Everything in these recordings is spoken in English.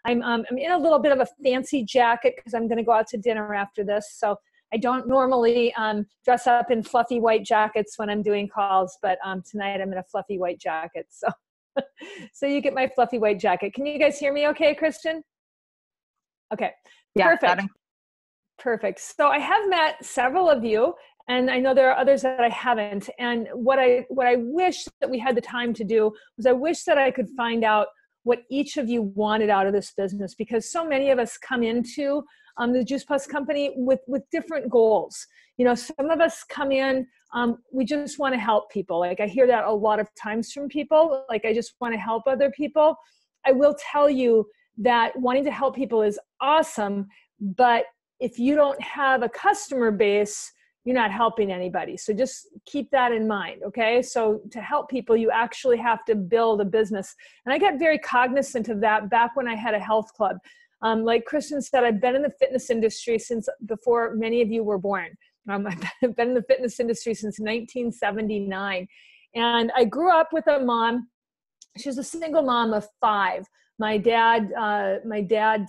I'm in a little bit of a fancy jacket because I'm going to go out to dinner after this. So I don't normally dress up in fluffy white jackets when I'm doing calls, but tonight I'm in a fluffy white jacket. So, so you get my fluffy white jacket. Can you guys hear me okay, Kristen? Okay, yeah, perfect. Perfect. So I have met several of you, and I know there are others that I haven't. And what I wish that we had the time to do was I wish that I could find out what each of you wanted out of this business, because so many of us come into the Juice Plus company with different goals. You know, some of us come in, we just want to help people. Like I hear that a lot of times from people, like I just want to help other people. I will tell you that wanting to help people is awesome, but if you don't have a customer base, you're not helping anybody. So just keep that in mind, okay? So to help people, you actually have to build a business. And I got very cognizant of that back when I had a health club. Like Kristen said, I've been in the fitness industry since before many of you were born. I've been in the fitness industry since 1979. And I grew up with a mom. She was a single mom of 5. My dad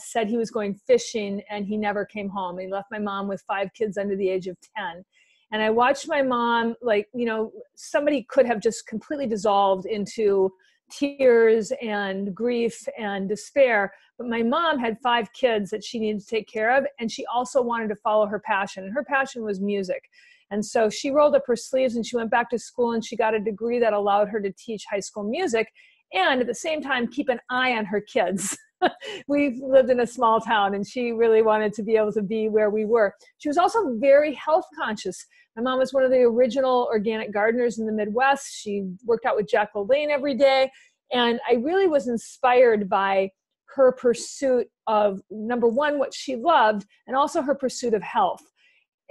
said he was going fishing and he never came home. He left my mom with 5 kids under the age of 10. And I watched my mom, like, you know, somebody could have just completely dissolved into tears and grief and despair. But my mom had 5 kids that she needed to take care of. And she also wanted to follow her passion. And her passion was music. And so she rolled up her sleeves and she went back to school and she got a degree that allowed her to teach high school music. And at the same time, keep an eye on her kids. We lived in a small town and she really wanted to be able to be where we were. She was also very health conscious. My mom was one of the original organic gardeners in the Midwest. She worked out with Jack LaLanne every day. And I really was inspired by her pursuit of, number one, what she loved, and also her pursuit of health.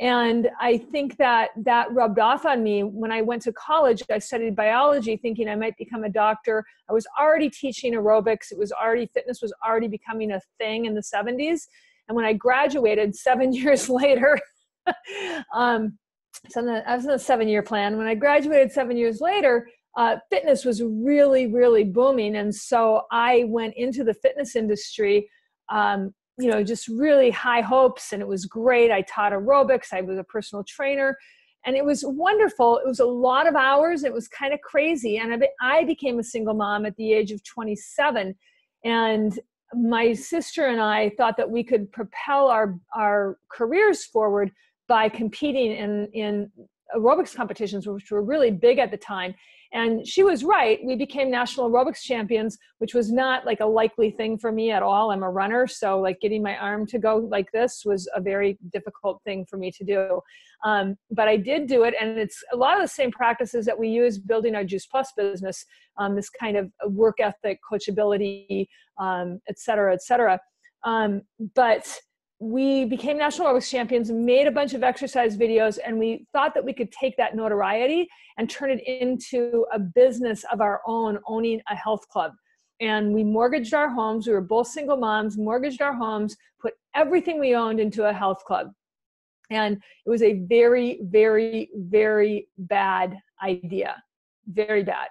And I think that rubbed off on me. When I went to college, I studied biology thinking I might become a doctor. I was already teaching aerobics. Fitness was already becoming a thing in the 70s. And when I graduated 7 years later, I was on a 7-year plan. When I graduated 7 years later, fitness was really, really booming. And so I went into the fitness industry, you know, just really high hopes, and it was great. I taught aerobics. I was a personal trainer, and it was wonderful. It was a lot of hours. It was kind of crazy. And I became a single mom at the age of 27. And my sister and I thought that we could propel our careers forward by competing in aerobics competitions, which were really big at the time. And she was right. We became national aerobics champions, which was not like a likely thing for me at all. I'm a runner. So like getting my arm to go like this was a very difficult thing for me to do. But I did do it. And it's a lot of the same practices that we use building our Juice Plus business, this kind of work ethic, coachability, et cetera, et cetera. But we became national aerobics champions, made a bunch of exercise videos, and we thought that we could take that notoriety and turn it into a business of our own, owning a health club. And we mortgaged our homes. We were both single moms, mortgaged our homes, put everything we owned into a health club. And it was a very, very, very bad idea. Very bad.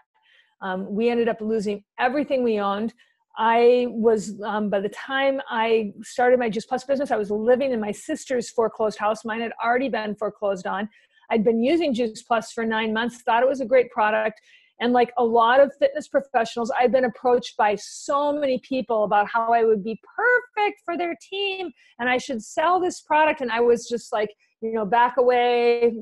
We ended up losing everything we owned. I was, by the time I started my Juice Plus business, I was living in my sister's foreclosed house. Mine had already been foreclosed on. I'd been using Juice Plus for 9 months, thought it was a great product. And like a lot of fitness professionals, I've been approached by so many people about how I would be perfect for their team and I should sell this product. And I was just like, you know, back away,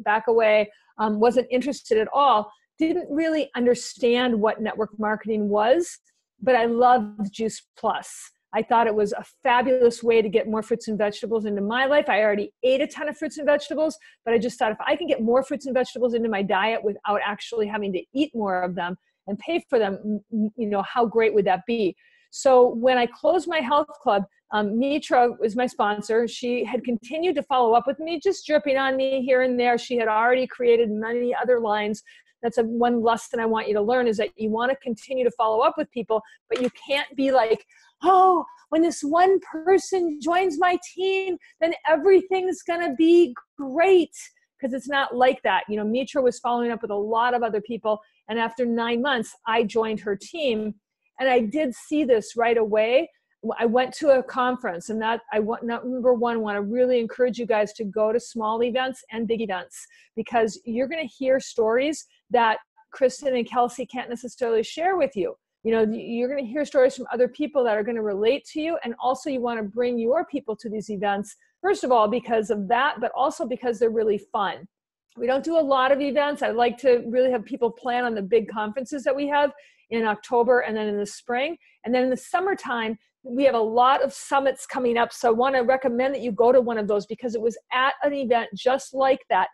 wasn't interested at all. Didn't really understand what network marketing was. But I loved Juice Plus. I thought it was a fabulous way to get more fruits and vegetables into my life. I already ate a ton of fruits and vegetables, but I just thought if I can get more fruits and vegetables into my diet without actually having to eat more of them and pay for them, you know, how great would that be? So when I closed my health club, Mitra was my sponsor. She had continued to follow up with me, just dripping on me here and there. She had already created many other lines. That's one lesson I want you to learn, is that you want to continue to follow up with people, but you can't be like, oh, when this one person joins my team, then everything's going to be great. Because it's not like that. You know, Mitra was following up with a lot of other people. And after 9 months, I joined her team. And I did see this right away. I went to a conference, and that number one, want to really encourage you guys to go to small events and big events, because you're going to hear stories that Kristen and Kelsey can't necessarily share with you. You know, you're going to hear stories from other people that are going to relate to you. And also you want to bring your people to these events, first of all, because of that, but also because they're really fun. We don't do a lot of events. I'd like to really have people plan on the big conferences that we have in October and then in the spring. And then in the summertime, we have a lot of summits coming up. So I want to recommend that you go to one of those, because it was at an event just like that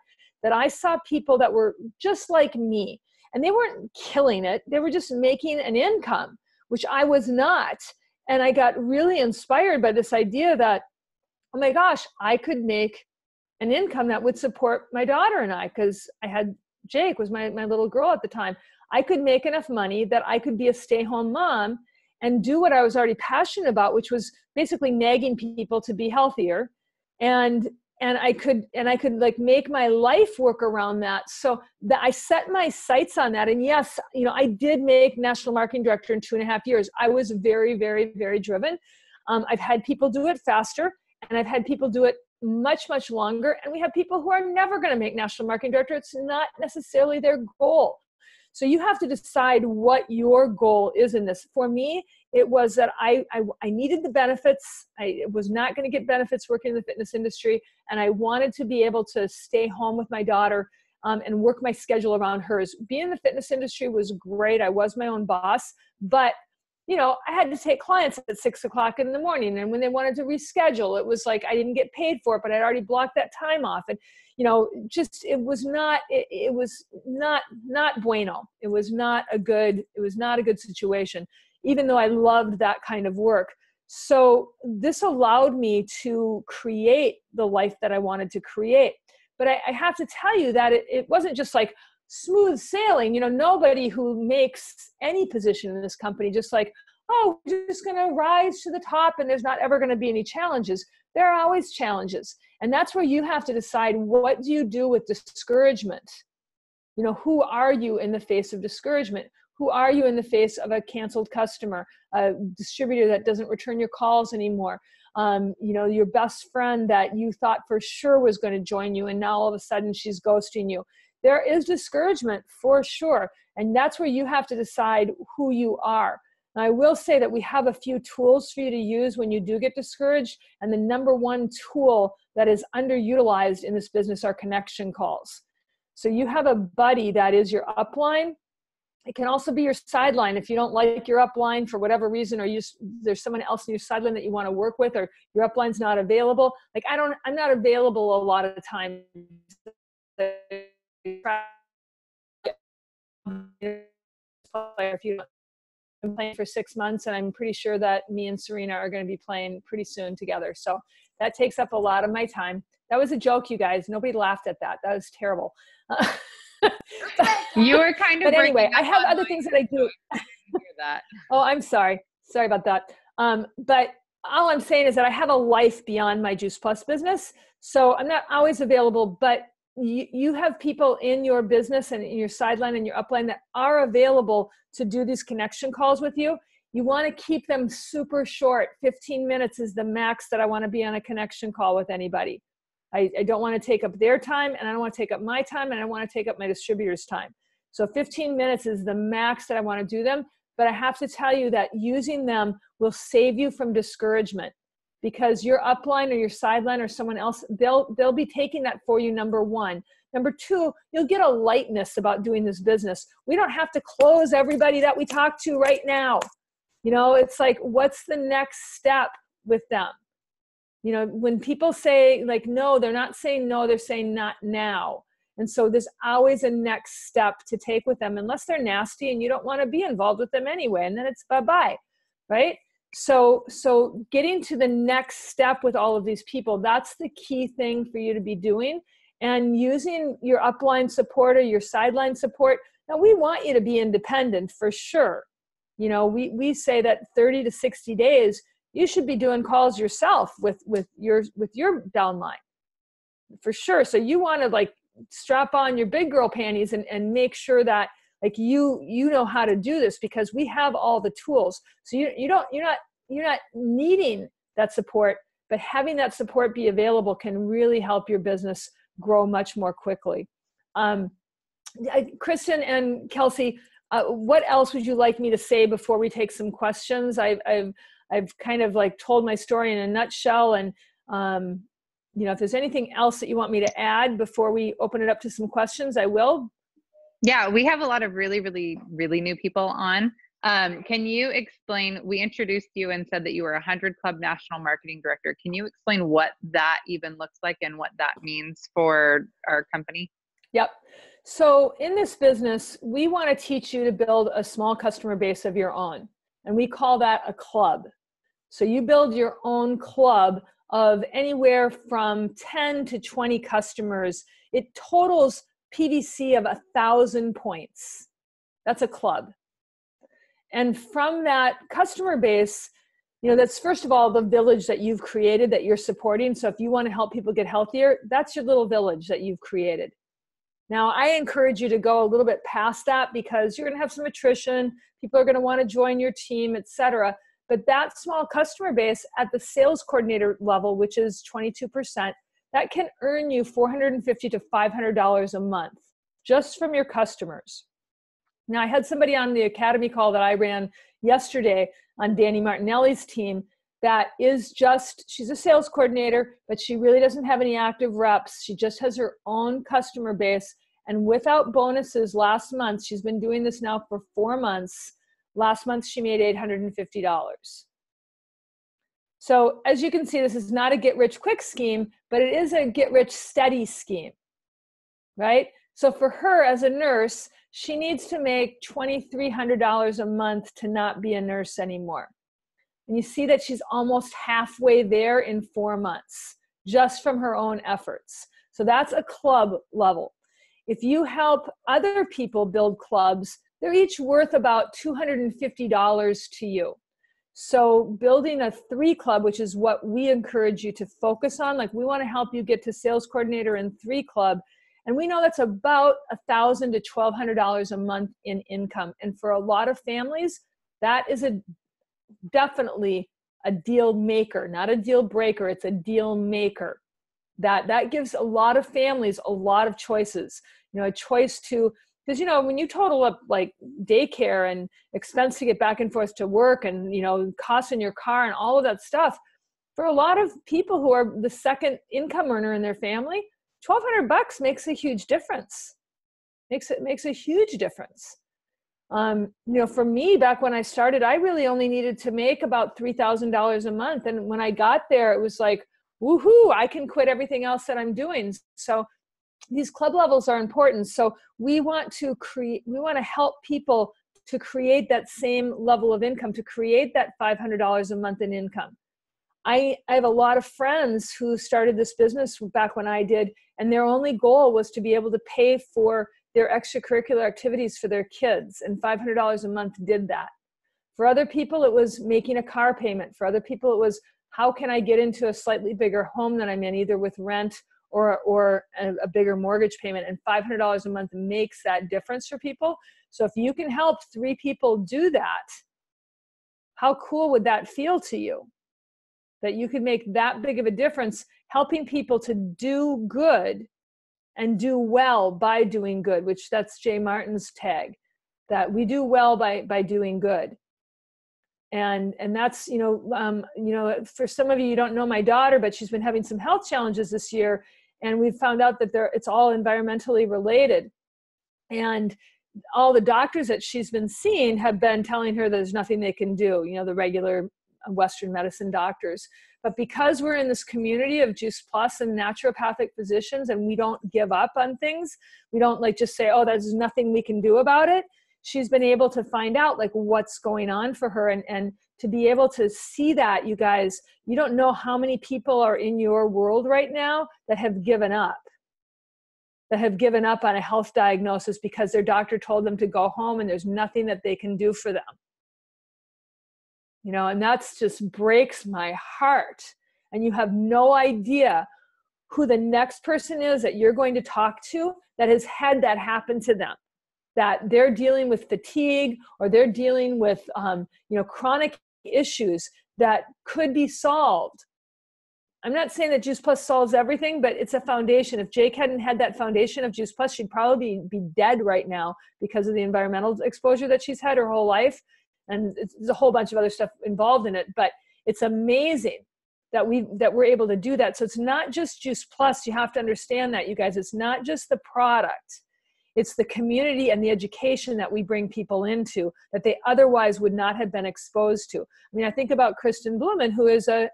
I saw people that were just like me. And they weren't killing it. They were just making an income, which I was not. And I got really inspired by this idea that, oh my gosh, I could make an income that would support my daughter and I, because I had Jake was my little girl at the time. I could make enough money that I could be a stay-home mom and do what I was already passionate about, which was basically nagging people to be healthier. And I could like make my life work around that. So that I set my sights on that. And yes, you know, I did make national marketing director in 2.5 years. I was very, very, very driven. I've had people do it faster, and I've had people do it much, much longer. And we have people who are never going to make national marketing director. It's not necessarily their goal. So you have to decide what your goal is in this. For me, it was that I needed the benefits. I was not going to get benefits working in the fitness industry. And I wanted to be able to stay home with my daughter and work my schedule around hers. Being in the fitness industry was great. I was my own boss, but you know, I had to take clients at 6 o'clock in the morning. And when they wanted to reschedule, it was like, I didn't get paid for it, but I'd already blocked that time off. And, you know, just, it was not bueno. It was not a good situation, even though I loved that kind of work. So this allowed me to create the life that I wanted to create. But I have to tell you that it wasn't just like smooth sailing. You know, nobody who makes any position in this company just like, oh, we're just going to rise to the top and there's not ever going to be any challenges. There are always challenges. And that's where you have to decide, what do you do with discouragement? You know, who are you in the face of discouragement? Who are you in the face of a canceled customer, a distributor that doesn't return your calls anymore? You know, your best friend that you thought for sure was going to join you, and now all of a sudden she's ghosting you. There is discouragement for sure. And that's where you have to decide who you are. And I will say that we have a few tools for you to use when you do get discouraged. And the number one tool that is underutilized in this business are connection calls. So you have a buddy that is your upline. It can also be your sideline. If you don't like your upline for whatever reason, or there's someone else in your sideline that you want to work with, or your upline's not available. Like I'm not available a lot of the time. If you been playing for 6 months, and I'm pretty sure that me and Serena are going to be playing pretty soon together. So that takes up a lot of my time. That was a joke, you guys. Nobody laughed at that. That was terrible. You were kind of. But anyway, I have other things that I do. Hear that. Oh, I'm sorry. Sorry about that. But all I'm saying is that I have a life beyond my Juice Plus business. So I'm not always available, but you have people in your business and in your sideline and your upline that are available to do these connection calls with you. You want to keep them super short. 15 minutes is the max that I want to be on a connection call with anybody. I don't want to take up their time, and I don't want to take up my time, and I don't want to take up my distributor's time. So 15 minutes is the max that I want to do them. But I have to tell you that using them will save you from discouragement, because your upline or your sideline or someone else, they'll be taking that for you, number one. Number two, you'll get a lightness about doing this business. We don't have to close everybody that we talk to right now. You know, it's like, what's the next step with them? You know, when people say like, no, they're not saying no, they're saying not now. And so there's always a next step to take with them, unless they're nasty and you don't want to be involved with them anyway. And then it's bye-bye, right? So getting to the next step with all of these people, that's the key thing for you to be doing. And using your upline support or your sideline support. Now, we want you to be independent for sure. You know, we say that 30 to 60 days, you should be doing calls yourself with your downline for sure. So you want to like strap on your big girl panties and make sure that like you know how to do this, because we have all the tools. So you're not needing that support, but having that support be available can really help your business grow much more quickly. Kristen and Kelsey, what else would you like me to say before we take some questions? I've kind of like told my story in a nutshell, and if there's anything else that you want me to add before we open it up to some questions, I will. Yeah, we have a lot of really, really, really new people on. Can you explain, we introduced you and said that you were 100 Club National Marketing Director. Can you explain what that even looks like and what that means for our company? Yep. So in this business, we want to teach you to build a small customer base of your own. And we call that a club. So you build your own club of anywhere from 10 to 20 customers. It totals PVC of 1,000 points. That's a club. And from that customer base, that's first of all the village that you've created that you're supporting. So if you want to help people get healthier, that's your little village that you've created. Now, I encourage you to go a little bit past that because you're going to have some attrition. People are going to want to join your team, et cetera. But that small customer base at the sales coordinator level, which is 22%, that can earn you $450 to $500 a month just from your customers. Now, I had somebody on the academy call that I ran yesterday on Danny Martinelli's team that is she's a sales coordinator, but she really doesn't have any active reps. She just has her own customer base. And without bonuses last month, she's been doing this now for 4 months. Last month, she made $850. So as you can see, this is not a get-rich-quick scheme, but it is a get-rich-steady scheme, right? So for her as a nurse, she needs to make $2,300 a month to not be a nurse anymore. And you see that she's almost halfway there in 4 months, just from her own efforts. So that's a club level. If you help other people build clubs, they're each worth about $250 to you. So building a 3 club, which is what we encourage you to focus on, like we want to help you get to sales coordinator and 3 club. And we know that's about $1,000 to $1,200 a month in income. And for a lot of families, that is definitely a deal maker, not a deal breaker. It's a deal maker. That gives a lot of families a lot of choices. A choice to, because when you total up like daycare and expense to get back and forth to work and costs in your car and all of that stuff, for a lot of people who are the second income earner in their family, $1,200 makes a huge difference. Makes a huge difference. For me, back when I started, I really only needed to make about $3,000 a month. And when I got there, it was like, woohoo, I can quit everything else that I'm doing. So these club levels are important. So we want to help people to create that same level of income, to create that $500 a month in income. I have a lot of friends who started this business back when I did, and their only goal was to be able to pay for their extracurricular activities for their kids, and $500 a month did that. For other people, it was making a car payment. For other people, it was, how can I get into a slightly bigger home that I'm in, either with rent or a bigger mortgage payment, and $500 a month makes that difference for people. So if you can help 3 people do that, how cool would that feel to you? That you could make that big of a difference, helping people to do good and do well by doing good, which that's Jay Martin's tag, that we do well by doing good. And that's, for some of you, you don't know my daughter, but she's been having some health challenges this year. And we've found out that it's all environmentally related. And all the doctors that she's been seeing have been telling her there's nothing they can do, the regular Western medicine doctors. But because we're in this community of Juice Plus and naturopathic physicians, and we don't give up on things, we don't just say, oh, there's nothing we can do about it. She's been able to find out what's going on for her, and to be able to see that, you guys, you don't know how many people are in your world right now that have given up on a health diagnosis because their doctor told them to go home and there's nothing that they can do for them. And that's just breaks my heart. And you have no idea who the next person is that you're going to talk to that has had that happen to them, that they're dealing with fatigue or they're dealing with, chronic issues that could be solved. I'm not saying that Juice Plus solves everything, but it's a foundation. If Jake hadn't had that foundation of Juice Plus, she'd probably be dead right now because of the environmental exposure that she's had her whole life. And there's a whole bunch of other stuff involved in it, but it's amazing that we're able to do that. So it's not just Juice Plus. You have to understand that, you guys. It's not just the product. It's the community and the education that we bring people into that they otherwise would not have been exposed to. I mean, I think about Kristen Blumen, who is a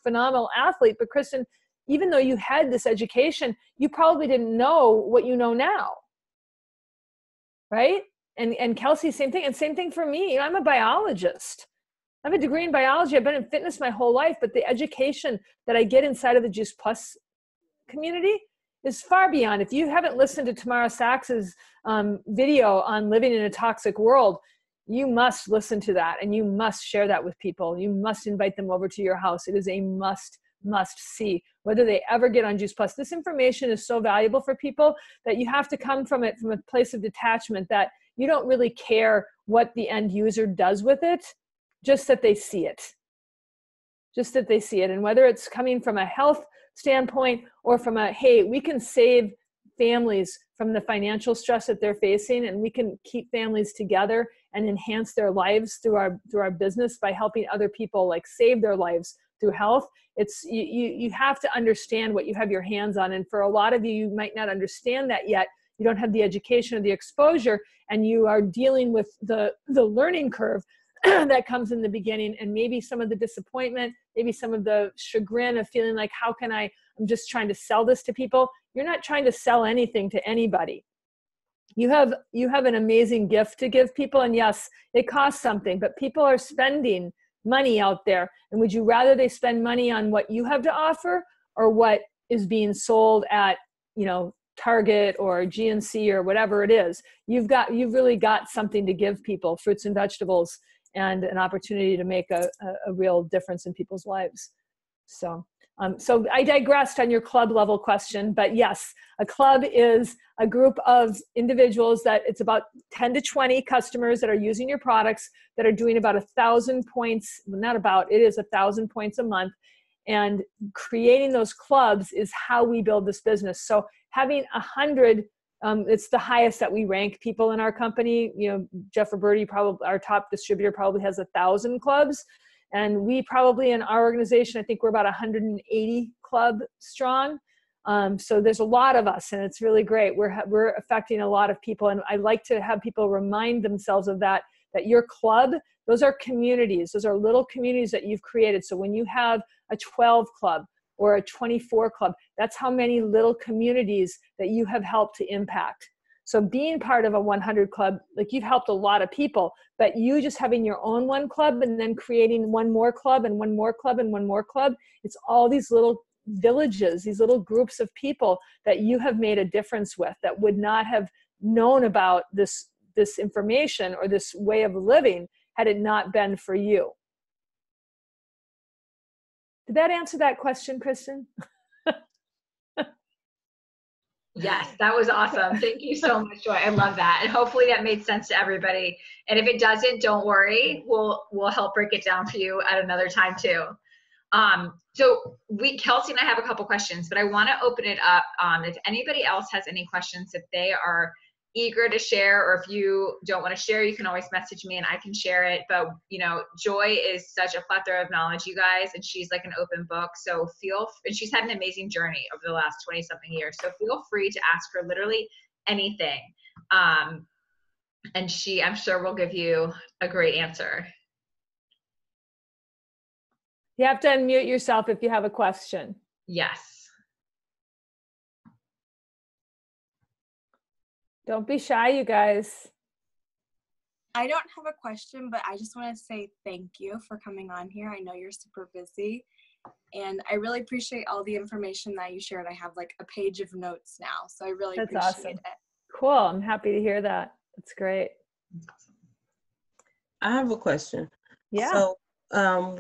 phenomenal athlete, but Kristen, even though you had this education, you probably didn't know what you know now, right? And Kelsey, same thing. And same thing for me. I'm a biologist. I have a degree in biology. I've been in fitness my whole life, but the education that I get inside of the Juice Plus community is far beyond. If you haven't listened to Tamara Sachs's video on living in a toxic world, you must listen to that and you must share that with people. You must invite them over to your house. It is a must see, whether they ever get on Juice Plus. This information is so valuable for people that you have to come from it from a place of detachment, that you don't really care what the end user does with it, just that they see it. Just that they see it. And whether it's coming from a health standpoint or from a, hey, we can save families from the financial stress that they're facing, and we can keep families together and enhance their lives through our business by helping other people like save their lives through health. It's you have to understand what you have your hands on. And for a lot of you, you might not understand that yet. You don't have the education or the exposure, and you are dealing with the learning curve that comes in the beginning, and maybe some of the disappointment, maybe some of the chagrin of feeling like, how can I'm just trying to sell this to people. You're not trying to sell anything to anybody. You have an amazing gift to give people, and yes, it costs something, but people are spending money out there. And would you rather they spend money on what you have to offer or what is being sold at, Target or GNC or whatever it is? You've really got something to give people, fruits and vegetables, and an opportunity to make a real difference in people's lives. So I digressed on your club level question, but yes, a club is a group of individuals that it's about 10 to 20 customers that are using your products that are doing about 1,000 points, it is 1,000 points a month. And creating those clubs is how we build this business. So having 100, it's the highest that we rank people in our company. Jeff Roberti, probably our top distributor, probably has 1,000 clubs. And we probably in our organization, I think we're about 180 club strong. So there's a lot of us, and it's really great. We're affecting a lot of people. And I like to have people remind themselves of that your club, those are communities. Those are little communities that you've created. So when you have a 12 club or a 24 club, that's how many little communities that you have helped to impact. So being part of a 100 club, like you've helped a lot of people, but you just having your own one club and then creating one more club and one more club and one more club, it's all these little villages, these little groups of people that you have made a difference with that would not have known about this information or this way of living had it not been for you. Did that answer that question, Kristen? Yes, that was awesome. Thank you so much, Joy. I love that. And hopefully that made sense to everybody. And if it doesn't, don't worry. We'll help break it down for you at another time too. So Kelsey and I have a couple questions, but I want to open it up. If anybody else has any questions, if they are eager to share, or if you don't want to share, you can always message me and I can share it. But Joy is such a plethora of knowledge, you guys, and she's like an open book. So and she's had an amazing journey over the last 20 something years. So feel free to ask her literally anything. And I'm sure will give you a great answer. You have to unmute yourself if you have a question. Yes. Don't be shy, you guys. I don't have a question, but I just want to say thank you for coming on here. I know you're super busy, and I really appreciate all the information that you shared. I have like a page of notes now, so I really appreciate it. Cool. I'm happy to hear that. That's great. I have a question. Yeah. So,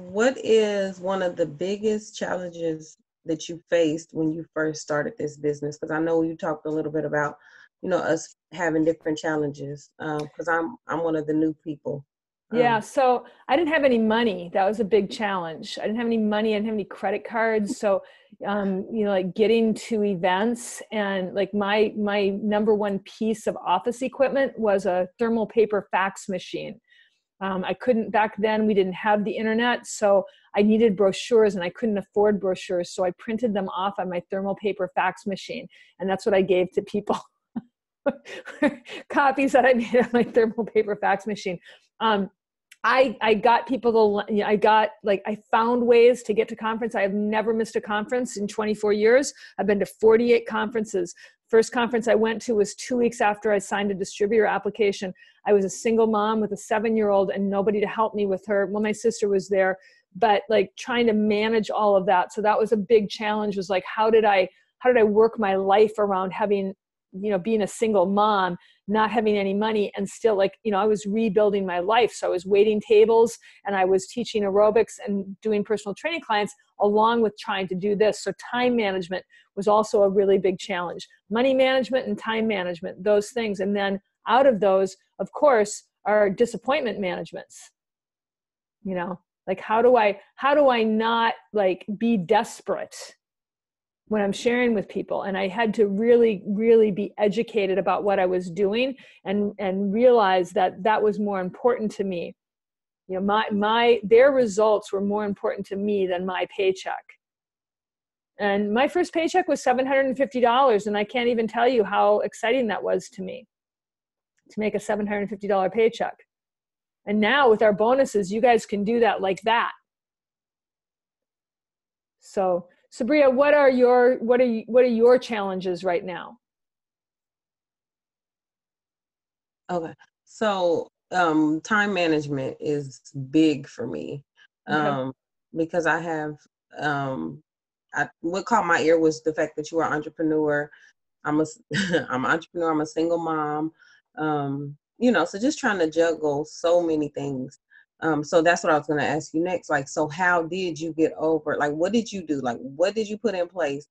what is one of the biggest challenges that you faced when you first started this business? Because I know you talked a little bit about us having different challenges, because I'm one of the new people Yeah, so I didn't have any money. That was a big challenge. I didn't have any money. I didn't have any credit cards. So, like getting to events, and like my number one piece of office equipment was a thermal paper fax machine. I couldn't, back then we didn't have the internet, so I needed brochures and I couldn't afford brochures. So I printed them off on my thermal paper fax machine. And that's what I gave to people. Copies that I made on my thermal paper fax machine. I got people to, I found ways to get to conference. I have never missed a conference in 24 years. I've been to 48 conferences. First conference I went to was 2 weeks after I signed a distributor application. I was a single mom with a 7-year-old and nobody to help me with her. Well, my sister was there, but like trying to manage all of that. So that was a big challenge, was like, how did I work my life around having, being a single mom, not having any money, and still I was rebuilding my life. So I was waiting tables and I was teaching aerobics and doing personal training clients along with trying to do this. So time management was also a really big challenge. Money management and time management, those things. And then out of those, of course, are disappointment managements. Like how do I not like be desperate when I'm sharing with people? And I had to really, really be educated about what I was doing and realize that that was more important to me. Their results were more important to me than my paycheck. And my first paycheck was $750. And I can't even tell you how exciting that was to me, to make a $750 paycheck. And now with our bonuses, you guys can do that like that. So Sabria, what are your challenges right now? Okay. So time management is big for me. Okay. Because I have what caught my ear was the fact that you are an entrepreneur. I'm an entrepreneur, I'm a single mom. So just trying to juggle so many things. So that's what I was going to ask you next. Like, so how did you get over, like, what did you do? Like, what did you put in place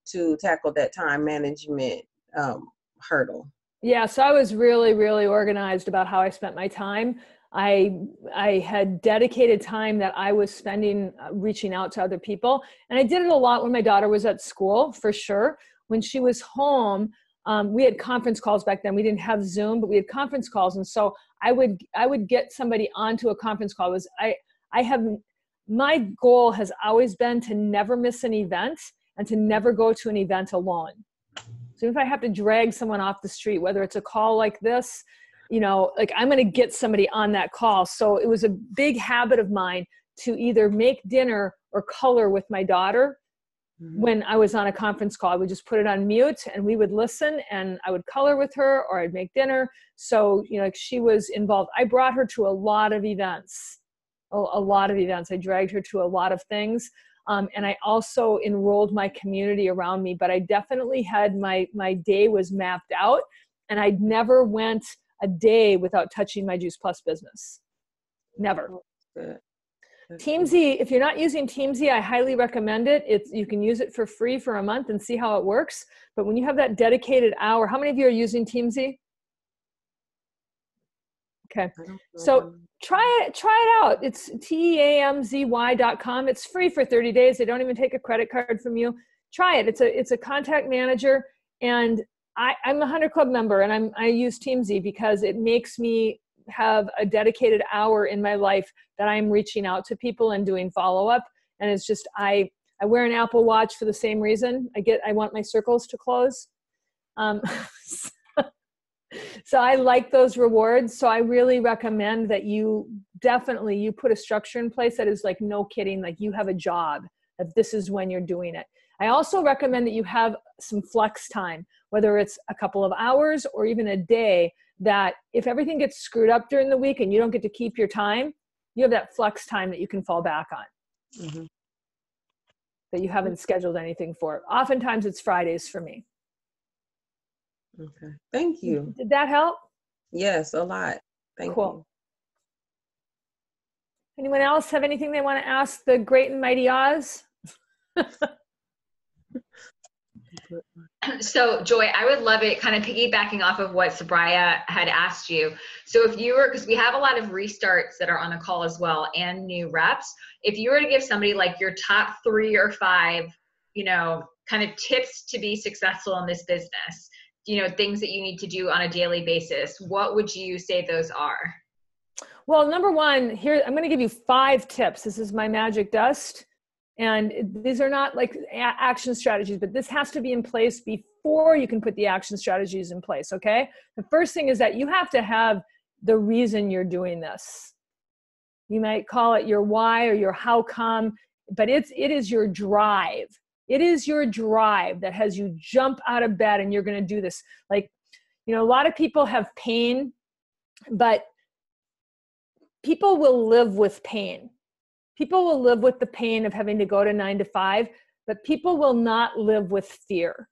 to tackle that time management hurdle? Yeah, so I was really, really organized about how I spent my time. I had dedicated time that I was spending reaching out to other people. And I did it a lot when my daughter was at school, for sure. When she was home, we had conference calls back then. We didn't have Zoom, but we had conference calls. And so I would get somebody onto a conference call. My goal has always been to never miss an event and to never go to an event alone. So if I have to drag someone off the street, whether it's a call like this, I'm going to get somebody on that call. So it was a big habit of mine to either make dinner or color with my daughter. Mm-hmm. When I was on a conference call, I would just put it on mute and we would listen and I would color with her or I'd make dinner. So, she was involved. I brought her to a lot of events, a lot of events. I dragged her to a lot of things. And I also enrolled my community around me, but I definitely had my day was mapped out and I never went a day without touching my Juice Plus business. Never. Teamzy, if you're not using Teamzy, I highly recommend it. You can use it for free for a month and see how it works. But when you have that dedicated hour, how many of you are using Teamzy? Okay, so try it out. It's teamzy.com. It's free for 30 days. They don't even take a credit card from you. Try it. It's a contact manager, and I'm a 100 Club member, and I use Teamzy because it makes me have a dedicated hour in my life that I'm reaching out to people and doing follow-up. And it's just I wear an Apple Watch for the same reason. I want my circles to close. So I like those rewards. So I really recommend that you put a structure in place that is like, no kidding, like you have a job, that this is when you're doing it. I also recommend that you have some flex time, whether it's a couple of hours or even a day, that if everything gets screwed up during the week and you don't get to keep your time, you have that flex time that you can fall back on. Mm-hmm. That you haven't scheduled anything for. Oftentimes it's Fridays for me. Okay. Thank you. Did that help? Yes, a lot. Thank you. Anyone else have anything they want to ask the great and mighty Oz? So Joy, I would love it, kind of piggybacking off of what Sabraya had asked you. So if you were, because we have a lot of restarts that are on the call as well and new reps, if you were to give somebody like your top 3 or 5, you know, kind of tips to be successful in this business, you know, things that you need to do on a daily basis, what would you say those are? Well, number one, here, I'm going to give you 5 tips. This is my magic dust. And these are not like action strategies, but this has to be in place before you can put the action strategies in place, okay? The first thing is that you have to have the reason you're doing this. You might call it your why or your how come, but it is your drive. It is your drive that has you jump out of bed and you're going to do this. Like, you know, a lot of people have pain, but people will live with pain. People will live with the pain of having to go to 9 to 5, but people will not live with fear.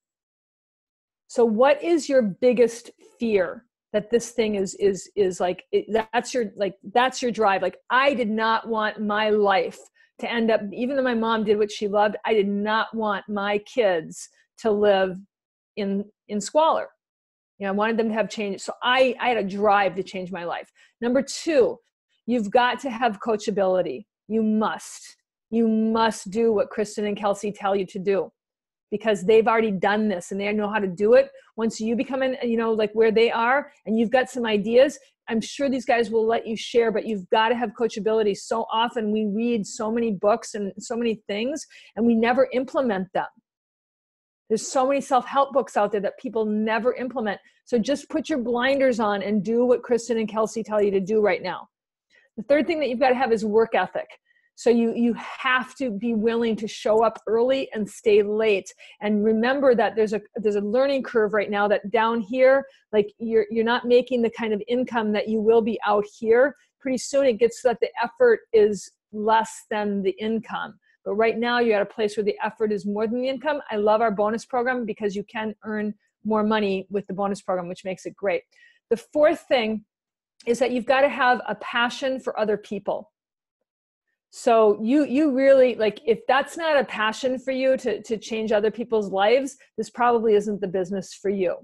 So what is your biggest fear that this thing is like, that's your drive. Like, I did not want my life to end up, even though my mom did what she loved, I did not want my kids to live in squalor. You know, I wanted them to have change. So I had a drive to change my life. Number 2, you've got to have coachability. You must do what Kristen and Kelsey tell you to do, because they've already done this and they know how to do it. Once you become like where they are and you've got some ideas, I'm sure these guys will let you share, but you've got to have coachability. So often we read so many books and so many things and we never implement them. There's so many self-help books out there that people never implement. So just put your blinders on and do what Kristen and Kelsey tell you to do right now. The third thing that you've got to have is work ethic. So you have to be willing to show up early and stay late. And remember that there's a learning curve right now that down here, like you're not making the kind of income that you will be out here. Pretty soon it gets so that the effort is less than the income. But right now you're at a place where the effort is more than the income. I love our bonus program because you can earn more money with the bonus program, which makes it great. The fourth thing is that you've got to have a passion for other people. So you really, like, if that's not a passion for you to change other people's lives, this probably isn't the business for you.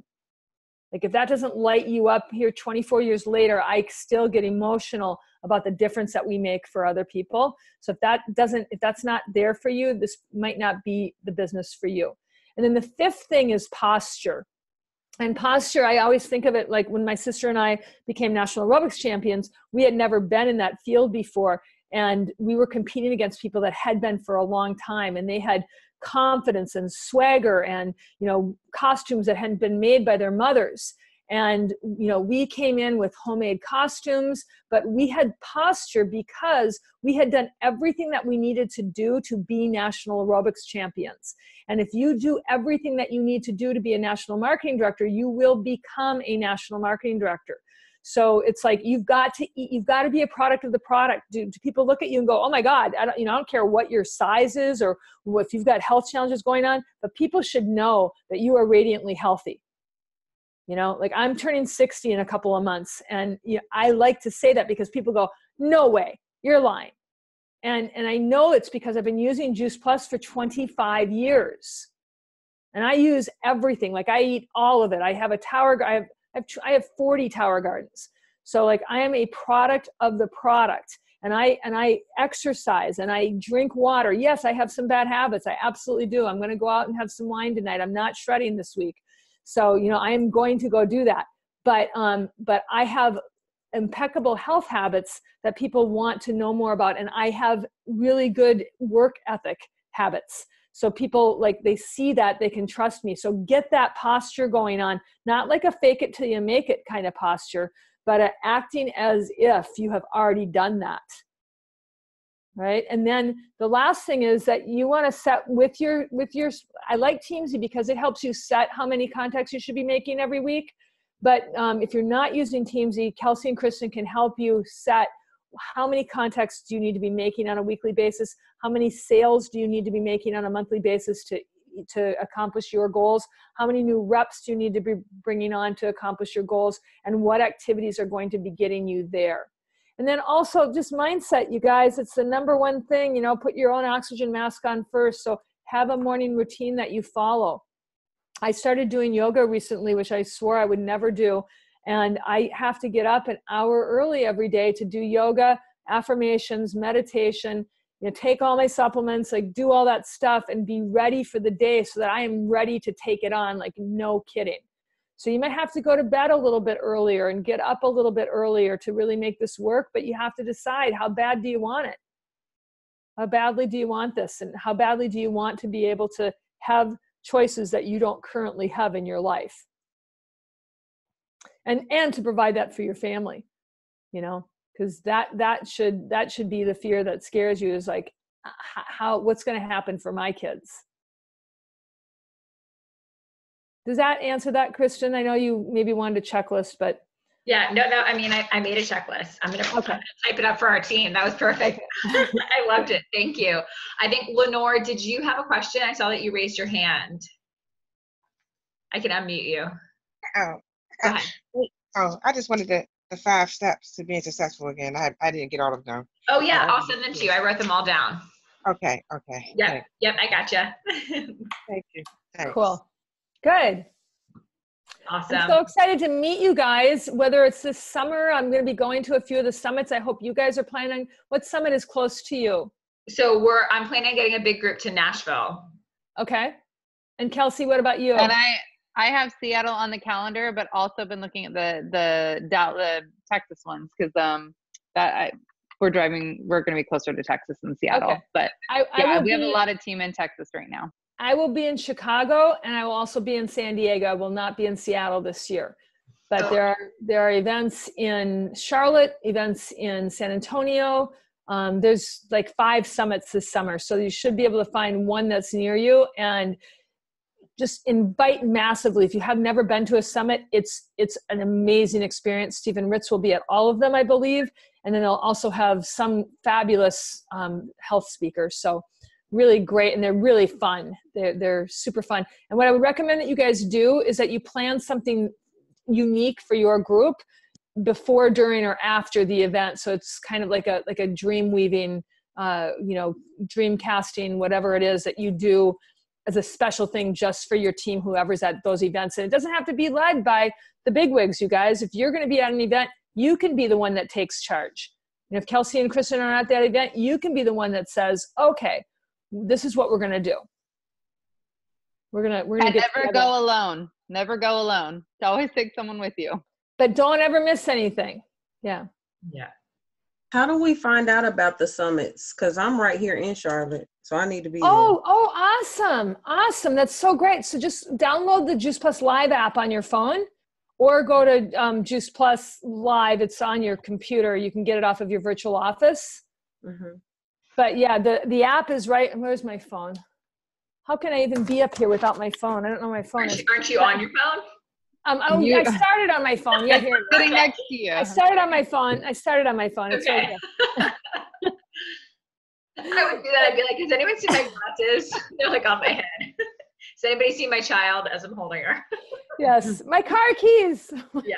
Like, if that doesn't light you up here 24 years later, I still get emotional about the difference that we make for other people. So if that's not there for you, this might not be the business for you. And then the fifth thing is posture. And posture, I always think of it like when my sister and I became national aerobics champions, we had never been in that field before. And we were competing against people that had been for a long time, and they had confidence and swagger and, you know, costumes that hadn't been made by their mothers. And, you know, we came in with homemade costumes, but we had posture because we had done everything that we needed to do to be national aerobics champions. And if you do everything that you need to do to be a national marketing director, you will become a national marketing director. So it's like, you've got to be a product of the product. Do people look at you and go, oh my God, I don't care what your size is or if you've got health challenges going on, but people should know that you are radiantly healthy. You know, like, I'm turning 60 in a couple of months. And you know, I like to say that because people go, no way, you're lying. And I know it's because I've been using Juice Plus for 25 years. And I use everything. Like, I eat all of it. I have a tower, I have 40 Tower Gardens. So like, I am a product of the product, and I exercise and I drink water. Yes, I have some bad habits. I absolutely do. I'm going to go out and have some wine tonight. I'm not shredding this week. So, you know, I am going to go do that. But I have impeccable health habits that people want to know more about. And I have really good work ethic habits. So people, like, they see that, they can trust me. So get that posture going on, not like a fake it till you make it kind of posture, but acting as if you have already done that. Right. And then the last thing is that you want to set with your, I like Teamzy because it helps you set how many contacts you should be making every week. But if you're not using Teamzy, Kelsey and Kristen can help you set how many contacts do you need to be making on a weekly basis? How many sales do you need to be making on a monthly basis to accomplish your goals? How many new reps do you need to be bringing on to accomplish your goals? And what activities are going to be getting you there? And then also just mindset, you guys, it's the number one thing, you know, put your own oxygen mask on first. So have a morning routine that you follow. I started doing yoga recently, which I swore I would never do. And I have to get up an hour early every day to do yoga, affirmations, meditation, take all my supplements, like do all that stuff and be ready for the day so that I am ready to take it on, like no kidding. So you might have to go to bed a little bit earlier and get up a little bit earlier to really make this work, but you have to decide, how bad do you want it? How badly do you want this? And how badly do you want to be able to have choices that you don't currently have in your life? And to provide that for your family, because that should be the fear that scares you, is like, what's going to happen for my kids? Does that answer that, Kristen? I know you maybe wanted a checklist, but. Yeah, no. I mean, I made a checklist. I'm gonna type it up for our team. That was perfect. Okay. I loved it. Thank you. I think, Lenore, did you have a question? I saw that you raised your hand. I can unmute you. I just wanted the 5 steps to being successful again. I didn't get all of them. Oh yeah, I'll send them to you. I wrote them all down. Okay. Yep, I gotcha. Thank you. Thanks. Cool. Good. Awesome. I'm so excited to meet you guys, whether it's this summer. I'm going to be going to a few of the summits. I hope you guys are planning. What summit is close to you? So I'm planning on getting a big group to Nashville. Okay. And Kelsey, what about you? And I have Seattle on the calendar, but also been looking at the Texas ones, because we're going to be closer to Texas than Seattle. Okay. But we have a lot of team in Texas right now. I will be in Chicago, and I will also be in San Diego. I will not be in Seattle this year, but there are events in Charlotte, events in San Antonio. There's like 5 summits this summer, so you should be able to find one that's near you, and just invite massively. If you have never been to a summit, it's an amazing experience. Stephen Ritz will be at all of them, I believe, and then they'll also have some fabulous health speakers. So really great, and they're really fun. They're super fun. And what I would recommend that you guys do is that you plan something unique for your group before, during, or after the event. So it's kind of like a dream weaving, dream casting, whatever it is that you do as a special thing just for your team, whoever's at those events. And it doesn't have to be led by the bigwigs, you guys. If you're going to be at an event, you can be the one that takes charge. And if Kelsey and Kristen are at that event, you can be the one that says, okay, this is what we're going to do. We're going to get never together. Go alone. Never go alone. Always take someone with you. But don't ever miss anything. Yeah. Yeah. How do we find out about the summits? Because I'm right here in Charlotte, so I need to be there. Awesome. Awesome. That's so great. So just download the Juice Plus Live app on your phone, or go to Juice Plus Live. It's on your computer. You can get it off of your virtual office. Mm-hmm. But yeah, the app is right. Where's my phone? How can I even be up here without my phone? I don't know my phone. Aren't you on your phone? I started on my phone. Yeah, here. Sitting next to you. I started on my phone. It's okay. right here. I would do that. I'd be like, has anyone seen my glasses? They're like on my head. Has anybody seen my child as I'm holding her? Yes, my car keys. Yeah.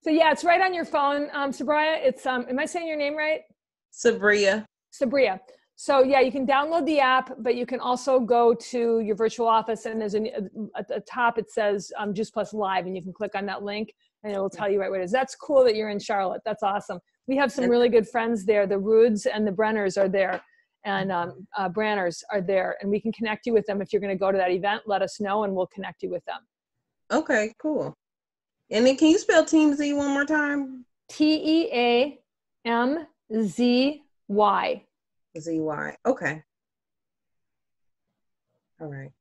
So yeah, it's right on your phone. Sabria, it's am I saying your name right? Sabria. So yeah, you can download the app, but you can also go to your virtual office, and there's at the top it says Juice Plus Live, and you can click on that link, and it will tell you right where it is. That's cool that you're in Charlotte. That's awesome. We have some really good friends there. The Roods and the Brenners are there, and Branners are there, and we can connect you with them. If you're going to go to that event, let us know, and we'll connect you with them. Okay, cool. And then can you spell Team Z one more time? TEAMZY. ZY. Okay. All right.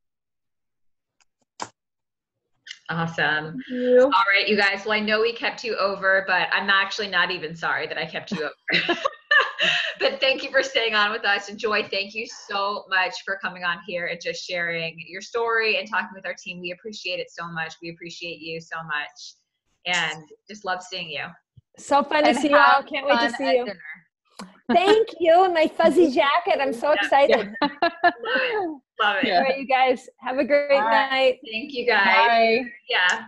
Awesome. All right, you guys. Well, I know we kept you over, but I'm actually not even sorry that I kept you over. But thank you for staying on with us. And Joy, thank you so much for coming on here and just sharing your story and talking with our team. We appreciate it so much. We appreciate you so much. And just love seeing you. So fun to see you all. Can't wait to see you. Dinner. Thank you. And my fuzzy jacket. I'm so excited. Love it. All right, you guys. Have a great night. Thank you, guys. Bye. Yeah.